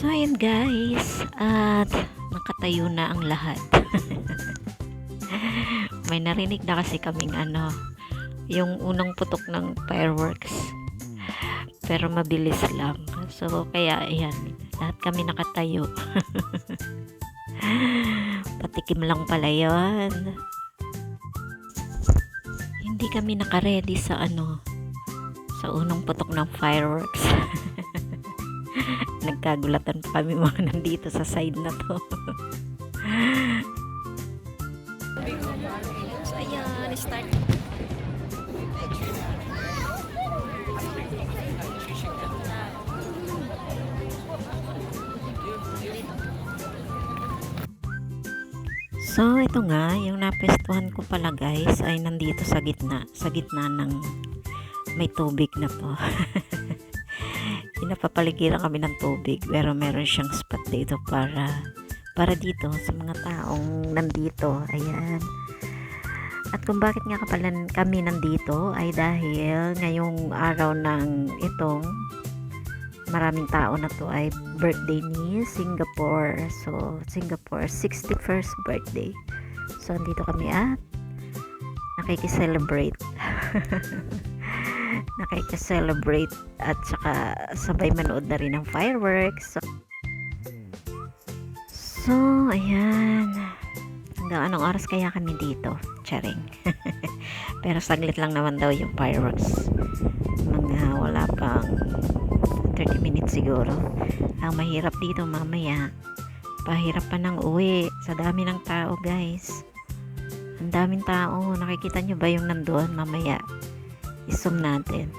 So ayun guys, at nakatayo na ang lahat. May narinig na kasi kaming yung unang putok ng fireworks. Pero mabilis lang. So kaya ayan, lahat kami nakatayo. Patikim lang pala yun. Hindi kami nakaredy sa sa unang putok ng fireworks. Nagkagulatan pa kami mga nandito sa side na to. So ayan, start. So ito nga, yung napestuhan ko pala guys ay nandito sa gitna ng may tubig na po. Pinapapaligiran kami ng tubig pero meron siyang spot dito para dito sa mga taong nandito. Ayan. At kung bakit nga kami nandito ay dahil ngayong araw ng itong maraming tao na to ay birthday ni Singapore. So Singapore 61st birthday. So nandito kami at nakikiselebrate. Nakikiselebrate at saka sabay manood na rin ng fireworks. So ayan, hanggang anong oras kaya kami dito? Charing. Pero saglit lang naman daw yung fireworks, mga wala pang 30 minutes siguro. Ang mahirap dito mamaya, pahirap pa ng uwi sa dami ng tao guys. Ang daming tao. Nakikita nyo ba yung nandoon? Mamaya i-zoom natin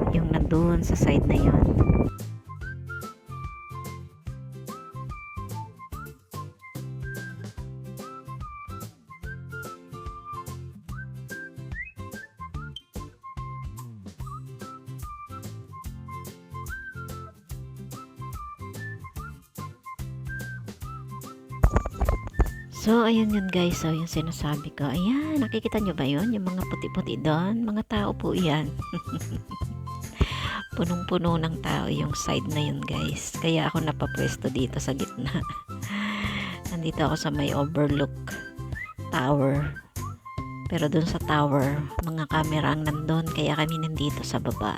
yung nandoon sa side na yon. So, ayun yun guys. So, yung sinasabi ko. Ayan, nakikita nyo ba yun? Yung mga puti-puti doon. Mga tao po yan. Punong-puno ng tao yung side na yun guys. Kaya ako napapwesto dito sa gitna. Nandito ako sa may overlook tower. Pero doon sa tower, mga camera ang nandun. Kaya kami nandito sa baba.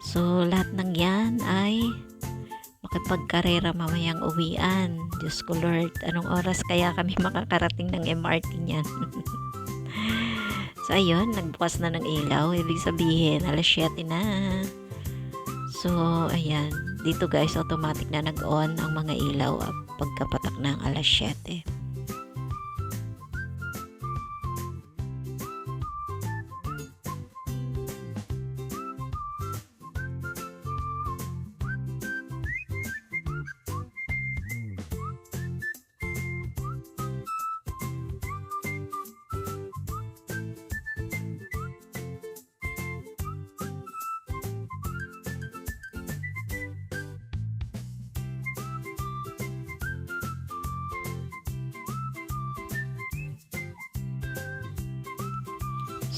So, lahat ng yan ay makipagkarera mamayang uwian. Diyos ko Lord, anong oras kaya kami makakarating ng MRT niyan? So ayun, nagbukas na ng ilaw, ibig sabihin alas 7 na. So ayan, dito guys automatic na nag-on ang mga ilaw pagkapatak ng alas 7.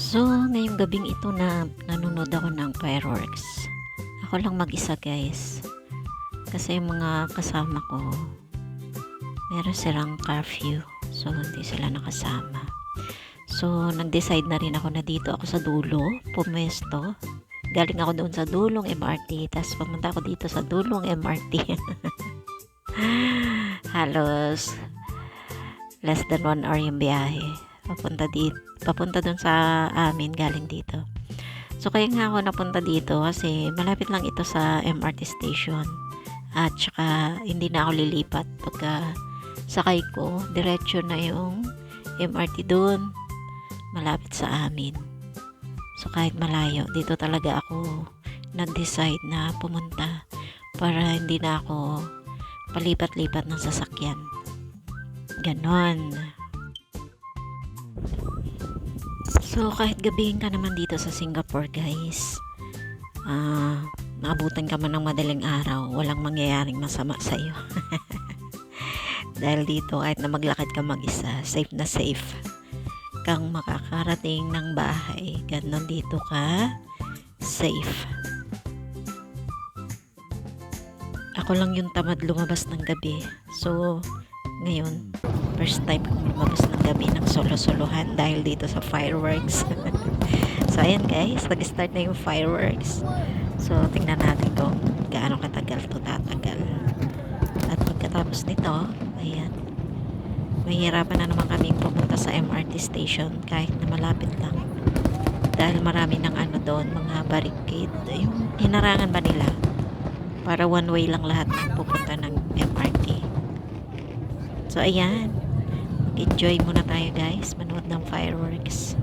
So, ngayong gabing ito na nanonood ako ng fireworks. Ako lang mag-isa guys. Kasi yung mga kasama ko, meron silang curfew. So, hindi sila nakasama. So, nag-decide na rin ako na dito ako sa dulo, pumesto. Galing ako doon sa dulong MRT, tapos pumunta ako dito sa dulong MRT. Halos less than 1 hour yung biyahe. Papunta dun sa amin galing dito. So kaya nga ako napunta dito kasi malapit lang ito sa MRT station. At saka hindi na ako lilipat pagka sakay ko, diretso na yung MRT dun malapit sa amin. So kahit malayo, dito talaga ako nag-decide na pumunta para hindi na ako palipat-lipat ng sasakyan. Ganon. So, kahit gabihin ka naman dito sa Singapore, guys, maabutan ka man ng madaling araw, walang mangyayaring masama sa'yo. Dahil dito, kahit na maglakad ka mag-isa, safe na safe kang makakarating ng bahay. Ganon dito ka, safe. Ako lang yung tamad lumabas ng gabi. So, ngayon, first time kong lumabas ng gabi ng solo-solohan dahil dito sa fireworks. So, ayan guys, nag-start na yung fireworks. So, tingnan natin kung gaano katagal to tatagal. At pagkatapos nito, ayan, mahihirapan na naman kaming pumunta sa MRT station kahit na malapit lang. Dahil marami ng ano doon, mga barricade. Yung hinarangan ba nila? Para one way lang lahat ng pupunta ng MRT. So, ayan. Mag-enjoy muna tayo guys. Manood ng fireworks.